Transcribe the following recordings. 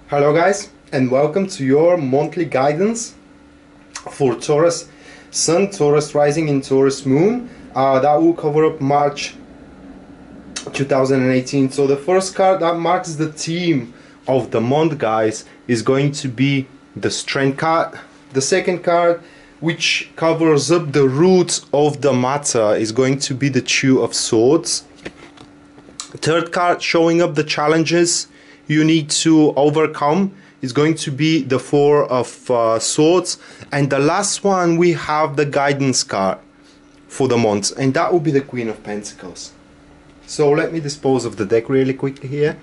Hello guys, and welcome to your monthly guidance for Taurus Sun, Taurus Rising and Taurus Moon. That will cover up March 2018. So the first card that marks the theme of the month, guys, is going to be the Strength card. The second card, which covers up the roots of the matter, is going to be the Two of Swords. Third card, showing up the challenges you need to overcome, is going to be the Four of Swords. And the last one, we have the guidance card for the month, and that will be the Queen of Pentacles. So let me dispose of the deck really quickly here.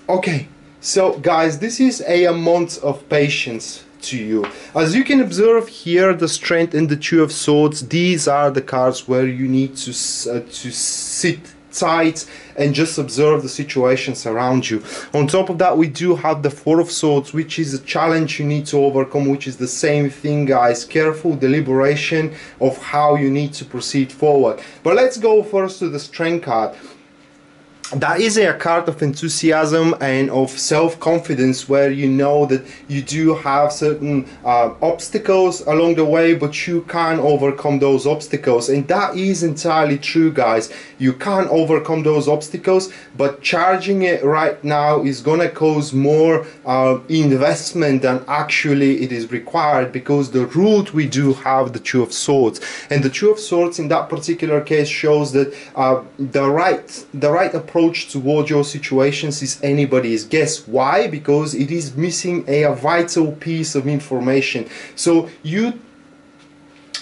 Okay, so guys, this is a month of patience to you. As you can observe here, the Strength and the Two of Swords, these are the cards where you need to sit tight and just observe the situations around you. On top of that, we do have the Four of Swords, which is a challenge you need to overcome, which is the same thing, guys. Careful deliberation of how you need to proceed forward. But let's go first to the Strength card. That is a card of enthusiasm and of self-confidence, where you know that you do have certain obstacles along the way, but you can overcome those obstacles. And that is entirely true, guys. You can overcome those obstacles, but charging it right now is gonna cause more investment than actually it is required, because the root, we do have the Two of Swords, and the Two of Swords in that particular case shows that the right approach towards your situations is anybody's guess. Why? Because it is missing a vital piece of information. So you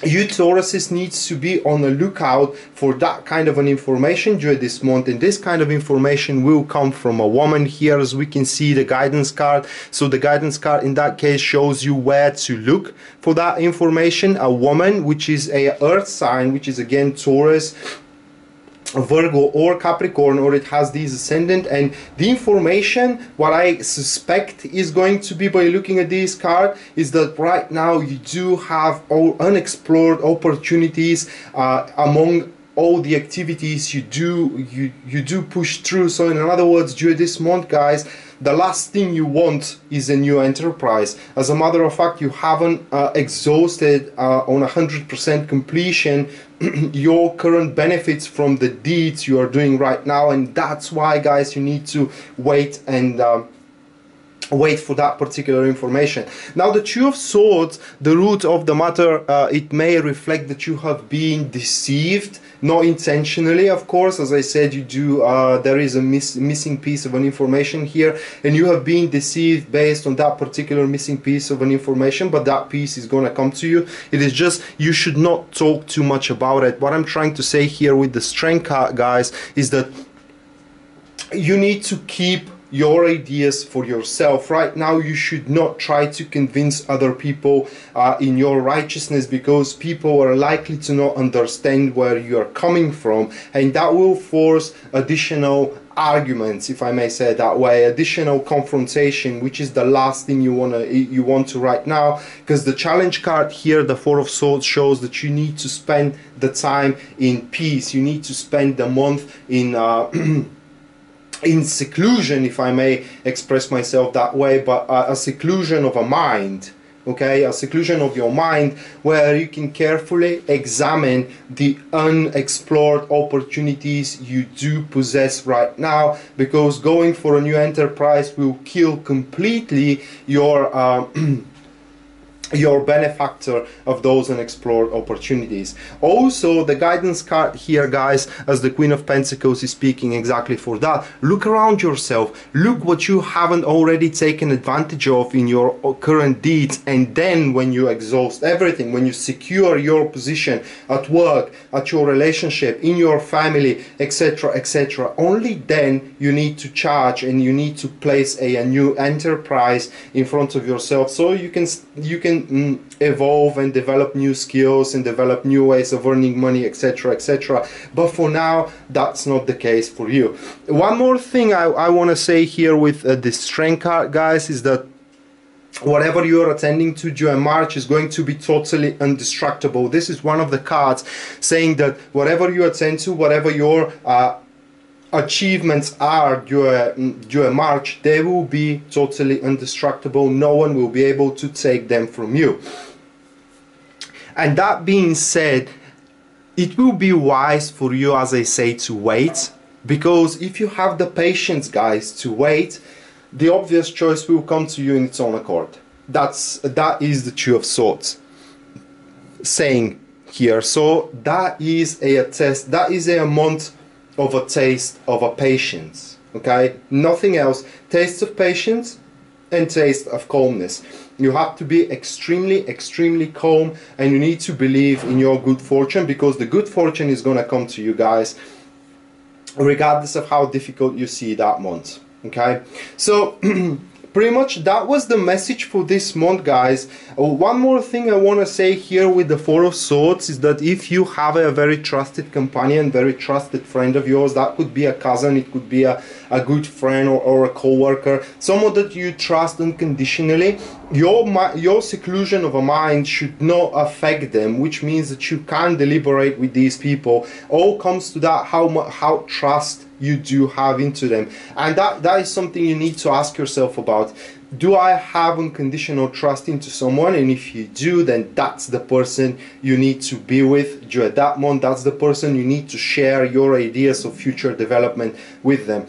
Tauruses needs to be on the lookout for that kind of an information during this month, and this kind of information will come from a woman here, as we can see the guidance card. So the guidance card in that case shows you where to look for that information. A woman, which is a earth sign, which is again Taurus, Virgo or Capricorn, or it has these ascendant. And the information, what I suspect is going to be, by looking at this card, is that right now you do have all unexplored opportunities among all the activities you do push through. So in other words, during this month, guys, the last thing you want is a new enterprise. As a matter of fact, you haven't exhausted on 100% completion your current benefits from the deeds you are doing right now, and that's why, guys, you need to wait and wait for that particular information. Now the Two of Swords, the root of the matter, it may reflect that you have been deceived, not intentionally, of course. As I said, you do there is a missing piece of an information here, and you have been deceived based on that particular missing piece of an information, but that piece is going to come to you. It is just, you should not talk too much about it. What I'm trying to say here with the Strength card, guys, is that you need to keep your ideas for yourself. Right now you should not try to convince other people in your righteousness, because people are likely to not understand where you are coming from, and that will force additional arguments, if I may say it that way, additional confrontation, which is the last thing you want to right now. Because the challenge card here, the Four of Swords, shows that you need to spend the time in peace. You need to spend the month in in seclusion, if I may express myself that way, but a seclusion of a mind, okay, a seclusion of your mind, where you can carefully examine the unexplored opportunities you do possess right now, because going for a new enterprise will kill completely your benefactor of those unexplored opportunities. Also, the guidance card here, guys, as the Queen of Pentacles, is speaking exactly for that. Look around yourself, look what you haven't already taken advantage of in your current deeds, and then when you exhaust everything, when you secure your position at work, at your relationship, in your family, etc., etc., only then you need to charge, and you need to place a new enterprise in front of yourself, so you can evolve and develop new skills and develop new ways of earning money, etc., etc. But for now, that's not the case for you. One more thing I want to say here with the Strength card, guys, is that whatever you are attending to during March is going to be totally indestructible. This is one of the cards saying that whatever you attend to, whatever your achievements are during March, they will be totally indestructible. No one will be able to take them from you. And that being said, it will be wise for you, as I say, to wait, because if you have the patience, guys, to wait, the obvious choice will come to you in its own accord. That is the Two of Swords saying here. So that is a test, that is a month of a taste of a patience, okay? Nothing else. Taste of patience and taste of calmness. You have to be extremely calm, and you need to believe in your good fortune, because the good fortune is gonna come to you, guys, regardless of how difficult you see that month, okay? So pretty much that was the message for this month, guys. One more thing I want to say here with the Four of Swords is that if you have a very trusted companion, very trusted friend of yours, that could be a cousin, it could be a good friend or a co-worker, someone that you trust unconditionally, your seclusion of a mind should not affect them, which means that you can deliberate with these people. All comes to that, how trust you do have into them, and that is something you need to ask yourself about. Do I have unconditional trust into someone? And if you do, then that's the person you need to be with during that month. That's the person you need to share your ideas of future development with them.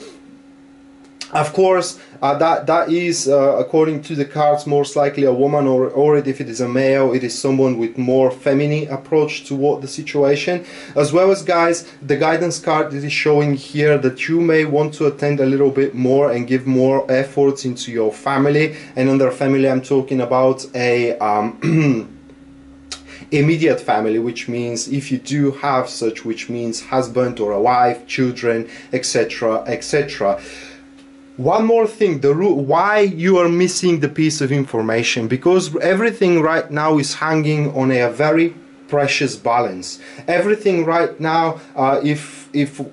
Of course, that is, according to the cards, most likely a woman, or if it is a male, it is someone with more feminine approach toward the situation. As well as, guys, the guidance card is showing here that you may want to attend a little bit more and give more efforts into your family. And under family, I'm talking about a immediate family, which means if you do have such, which means husband or a wife, children, etc., etc. One more thing, why you are missing the piece of information, because everything right now is hanging on a very precious balance. Everything right now, if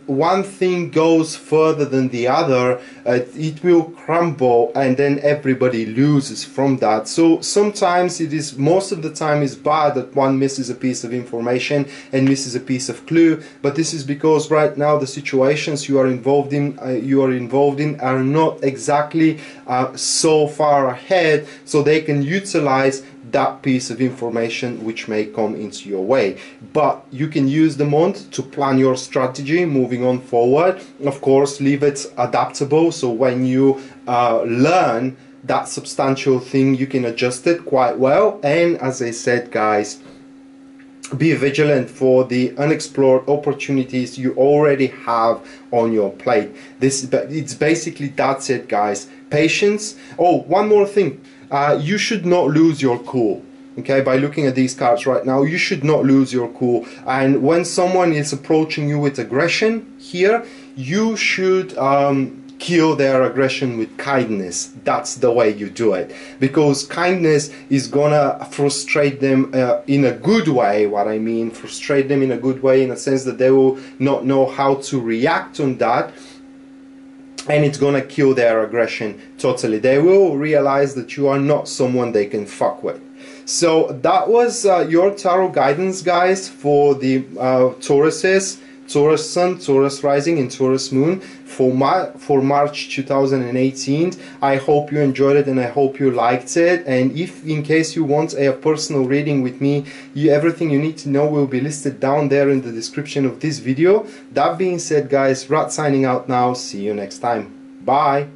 one thing goes further than the other, it will crumble, and then everybody loses from that. So sometimes it is, most of the time is bad that one misses a piece of information and misses a piece of clue, but this is because right now the situations you are involved in are not exactly so far ahead, so they can utilize that piece of information which may come into your way. But you can use the month to plan your strategy moving on forward. Of course, leave it adaptable, so when you learn that substantial thing, you can adjust it quite well. And as I said, guys, be vigilant for the unexplored opportunities you already have on your plate. It's basically, that's it, guys. Patience. Oh, one more thing. You should not lose your cool. Okay, by looking at these cards right now, you should not lose your cool. And when someone is approaching you with aggression here, you should kill their aggression with kindness. That's the way you do it, because kindness is gonna frustrate them in a good way. What I mean, frustrate them in a good way, in a sense that they will not know how to react on that, and it's gonna kill their aggression totally. They will realize that you are not someone they can fuck with. So that was your tarot guidance, guys, for the Tauruses, Taurus Sun, Taurus Rising, and Taurus Moon for March 2018. I hope you enjoyed it and I hope you liked it. And if in case you want a personal reading with me, everything you need to know will be listed down there in the description of this video. That being said, guys, Rat signing out now. See you next time. Bye.